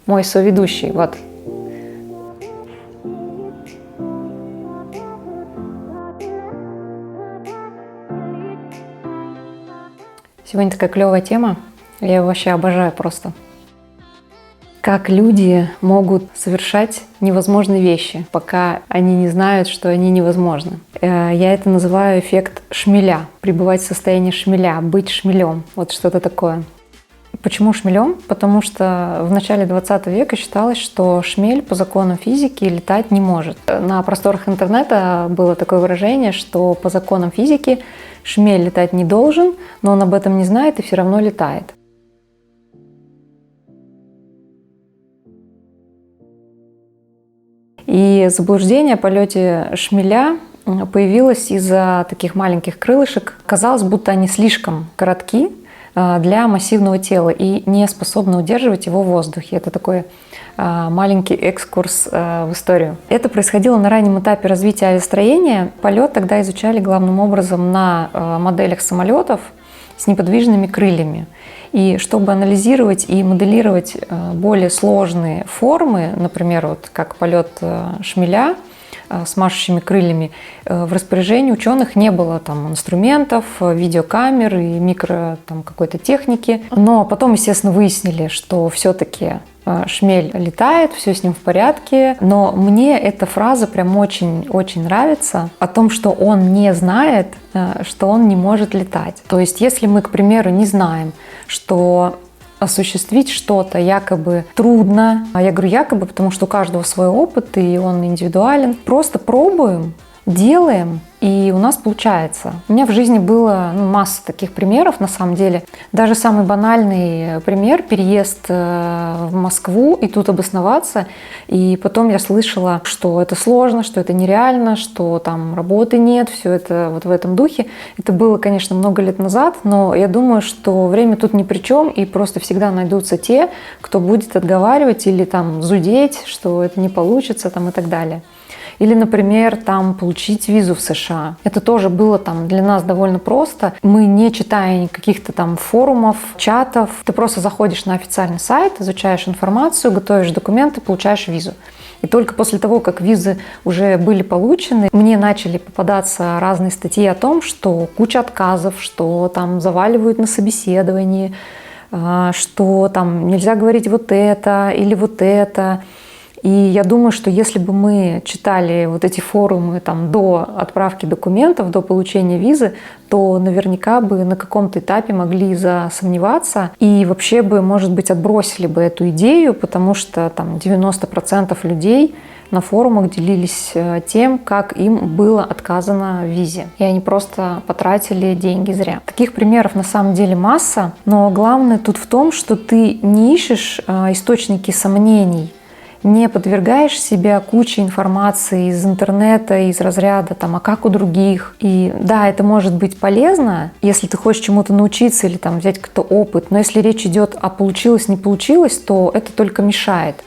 мой соведущий, вот. Сегодня такая клевая тема, я ее вообще обожаю просто. Как люди могут совершать невозможные вещи, пока они не знают, что они невозможны. Я это называю эффект шмеля, пребывать в состоянии шмеля, быть шмелем, вот что-то такое. Почему шмелем? Потому что в начале 20 века считалось, что шмель по законам физики летать не может. На просторах интернета было такое выражение, что по законам физики шмель летать не должен, но он об этом не знает и все равно летает. И заблуждение о полете шмеля появилось из-за таких маленьких крылышек. Казалось, будто они слишком коротки для массивного тела и не способны удерживать его в воздухе. Это такой маленький экскурс в историю. Это происходило на раннем этапе развития авиастроения. Полет тогда изучали главным образом на моделях самолетов с неподвижными крыльями. И чтобы анализировать и моделировать более сложные формы, например, вот как полет шмеля с машущими крыльями, в распоряжении ученых не было там инструментов, видеокамер и микро там какой-то техники. Но потом, естественно, выяснили, что все-таки шмель летает, все с ним в порядке. Но мне эта фраза прям очень-очень нравится о том, что он не знает, что он не может летать. То есть, если мы, к примеру, не знаем, что осуществить что-то якобы трудно. А я говорю якобы, потому что у каждого свой опыт, и он индивидуален. Просто пробуем, делаем, и у нас получается. У меня в жизни было масса таких примеров, на самом деле. Даже самый банальный пример — переезд в Москву и тут обосноваться. И потом я слышала, что это сложно, что это нереально, что там работы нет, все это вот в этом духе. Это было, конечно, много лет назад, но я думаю, что время тут ни при чем, и просто всегда найдутся те, кто будет отговаривать или там зудеть, что это не получится там, и так далее. Или, например, там получить визу в США. Это тоже было там для нас довольно просто. Мы, не читая каких-то там форумов, чатов, ты просто заходишь на официальный сайт, изучаешь информацию, готовишь документы, получаешь визу. И только после того, как визы уже были получены, мне начали попадаться разные статьи о том, что куча отказов, что там заваливают на собеседовании, что там нельзя говорить вот это или вот это. И я думаю, что если бы мы читали вот эти форумы там, до отправки документов, до получения визы, то наверняка бы на каком-то этапе могли засомневаться и вообще бы, может быть, отбросили бы эту идею, потому что там 90% людей на форумах делились тем, как им было отказано в визе. И они просто потратили деньги зря. Таких примеров на самом деле масса, но главное тут в том, что ты не ищешь источники сомнений, не подвергаешь себя куче информации из интернета, из разряда там, а как у других. И да, это может быть полезно, если ты хочешь чему-то научиться или там взять какой-то опыт, но если речь идет о получилось, не получилось, то это только мешает.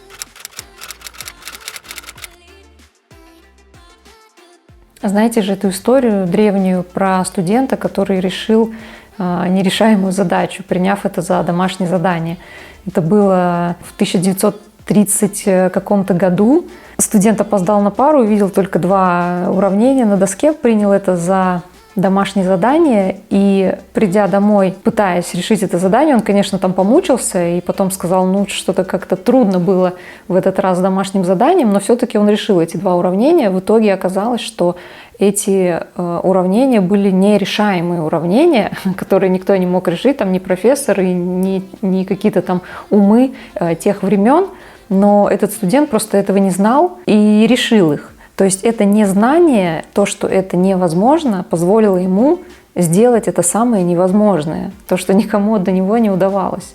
Знаете же эту историю древнюю про студента, который решил нерешаемую задачу, приняв это за домашнее задание. Это было в 1930 каком-то году. Студент опоздал на пару, увидел только 2 уравнения на доске, принял это за домашнее задание и, придя домой, пытаясь решить это задание, он, конечно, там помучился и потом сказал, что-то как-то трудно было в этот раз с домашним заданием, но все-таки он решил эти 2 уравнения. В итоге оказалось, что эти уравнения были нерешаемые уравнения, которые никто не мог решить, там ни профессор и ни какие-то там умы тех времен, но этот студент просто этого не знал и решил их. То есть это незнание, то, что это невозможно, позволило ему сделать это самое невозможное, то, что никому до него не удавалось.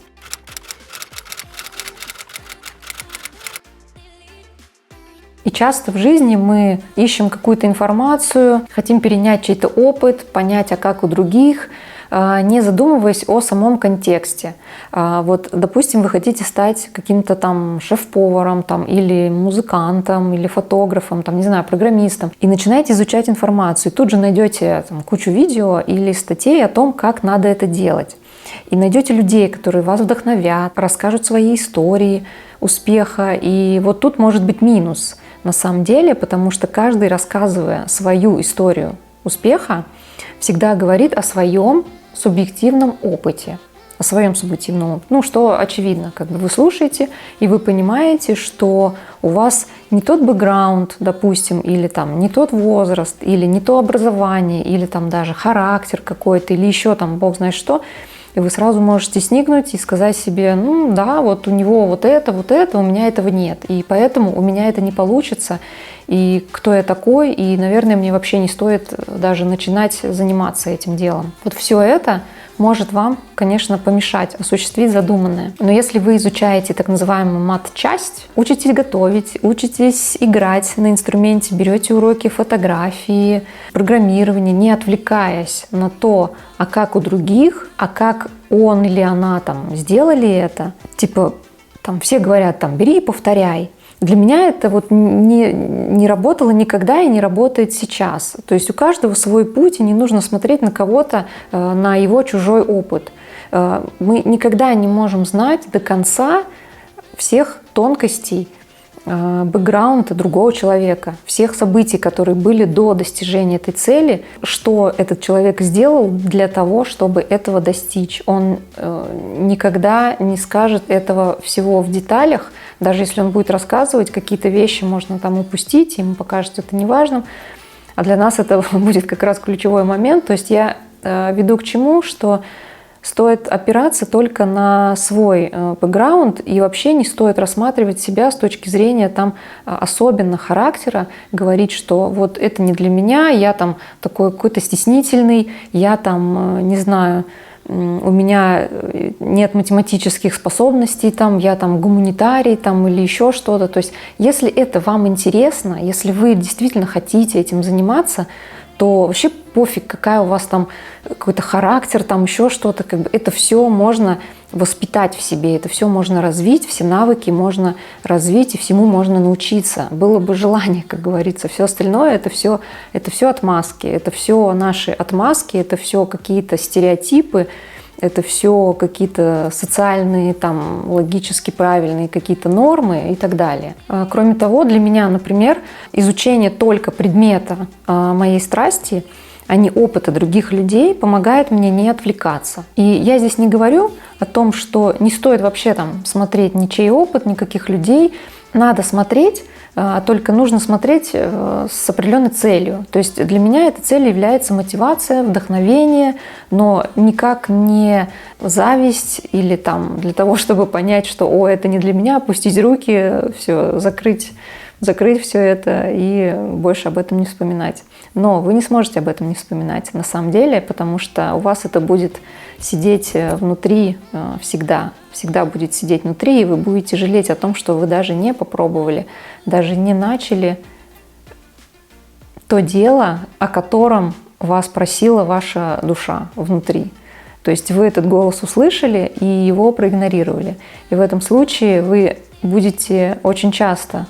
И часто в жизни мы ищем какую-то информацию, хотим перенять чей-то опыт, понять, а как у других, не задумываясь о самом контексте. Вот, допустим, вы хотите стать каким-то там шеф-поваром там, или музыкантом, или фотографом, там, не знаю, программистом, и начинаете изучать информацию. И тут же найдете там, кучу видео или статей о том, как надо это делать. И найдете людей, которые вас вдохновят, расскажут свои истории успеха. И вот тут может быть минус на самом деле, потому что каждый, рассказывая свою историю успеха, всегда говорит о своем субъективном опыте. О своем субъективном опыте. Ну, что очевидно, как бы вы слушаете, и вы понимаете, что у вас не тот бэкграунд, допустим, или там не тот возраст, или не то образование, или там даже характер какой-то, или еще там бог знает что, и вы сразу можете сникнуть и сказать себе, ну да, вот у него вот это, у меня этого нет, и поэтому у меня это не получится, и кто я такой, и, наверное, мне вообще не стоит даже начинать заниматься этим делом. Вот все это может вам, конечно, помешать осуществить задуманное. Но если вы изучаете так называемую мат-часть, учитесь готовить, учитесь играть на инструменте, берете уроки фотографии, программирования, не отвлекаясь на то, а как у других, а как он или она там сделали это, типа там все говорят, там, бери и повторяй. Для меня это вот не работало никогда и не работает сейчас. То есть у каждого свой путь, и не нужно смотреть на кого-то, на его чужой опыт. Мы никогда не можем знать до конца всех тонкостей бэкграунда другого человека, всех событий, которые были до достижения этой цели, что этот человек сделал для того, чтобы этого достичь. Он никогда не скажет этого всего в деталях. Даже если он будет рассказывать, какие-то вещи можно там упустить, ему покажется это неважным. А для нас это будет как раз ключевой момент. То есть я веду к чему, что стоит опираться только на свой бэкграунд, и вообще не стоит рассматривать себя с точки зрения там особенно характера, говорить, что вот это не для меня, я там такой какой-то стеснительный, я там, не знаю, у меня нет математических способностей, там, я там гуманитарий там, или еще что-то. То есть если это вам интересно, если вы действительно хотите этим заниматься, то вообще пофиг, какая у вас там какой-то характер, там еще что-то. Как бы это все можно воспитать в себе, это все можно развить, все навыки можно развить и всему можно научиться. Было бы желание, как говорится. Все остальное это все отмазки, это все наши отмазки, это все какие-то стереотипы, это все какие-то социальные, там, логически правильные какие-то нормы и так далее. Кроме того, для меня, например, изучение только предмета моей страсти, а не опыта других людей, помогает мне не отвлекаться. И я здесь не говорю о том, что не стоит вообще там смотреть ничей опыт, никаких людей. Надо смотреть, только нужно смотреть с определенной целью. То есть для меня этой целью является мотивация, вдохновение, но никак не зависть или там для того, чтобы понять, что «о, это не для меня», опустить руки, все, закрыть все это и больше об этом не вспоминать. Но вы не сможете об этом не вспоминать на самом деле, потому что у вас это будет сидеть внутри всегда. Всегда будет сидеть внутри, и вы будете жалеть о том, что вы даже не попробовали, даже не начали то дело, о котором вас просила ваша душа внутри. То есть вы этот голос услышали и его проигнорировали. И в этом случае вы будете очень часто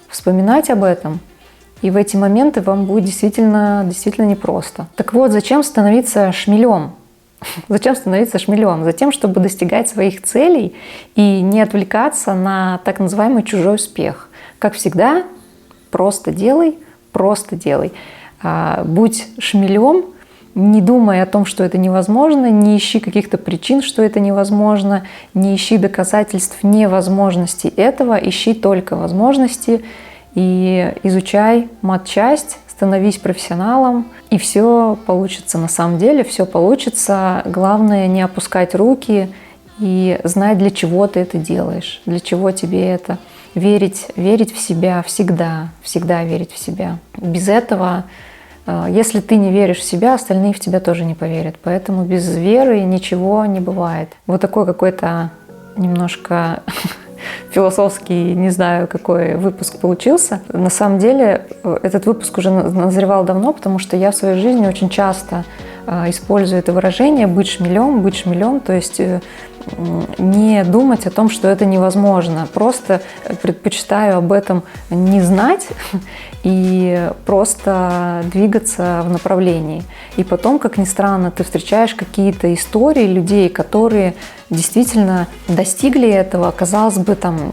вспоминать об этом, и в эти моменты вам будет действительно непросто. Так вот, зачем становиться шмелем? Зачем становиться шмелем? Затем, чтобы достигать своих целей и не отвлекаться на так называемый чужой успех. Как всегда, просто делай, просто делай. Будь шмелем, не думай о том, что это невозможно, не ищи каких-то причин, что это невозможно, не ищи доказательств невозможности этого, ищи только возможности и изучай матчасть, становись профессионалом, и все получится на самом деле, все получится. Главное не опускать руки и знать, для чего ты это делаешь, для чего тебе это. Верить в себя всегда верить в себя. Без этого, если ты не веришь в себя, остальные в тебя тоже не поверят. Поэтому без веры ничего не бывает. Вот такой какой-то немножко философский, не знаю, какой выпуск получился. На самом деле этот выпуск уже назревал давно, потому что я в своей жизни очень часто использую это выражение быть шмелем, то есть не думать о том, что это невозможно. Просто предпочитаю об этом не знать и просто двигаться в направлении. И потом, как ни странно, ты встречаешь какие-то истории людей, которые действительно достигли этого. Казалось бы, там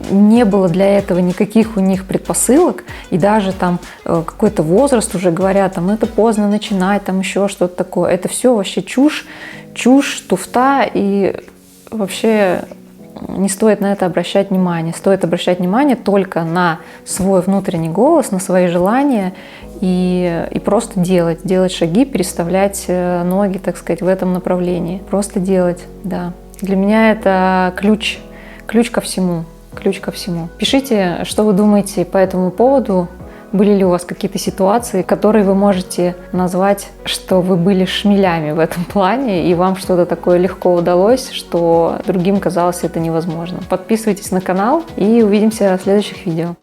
не было для этого никаких у них предпосылок, и даже там какой-то возраст уже говорят, там это поздно начинать, там еще что-то такое. Это все вообще чушь, туфта, и вообще не стоит на это обращать внимание. Стоит обращать внимание только на свой внутренний голос, на свои желания и просто делать шаги, переставлять ноги, так сказать, в этом направлении. Просто делать, да. Для меня это ключ ко всему. Пишите, что вы думаете по этому поводу. Были ли у вас какие-то ситуации, которые вы можете назвать, что вы были шмелями в этом плане, и вам что-то такое легко удалось, что другим казалось это невозможно. Подписывайтесь на канал и увидимся в следующих видео.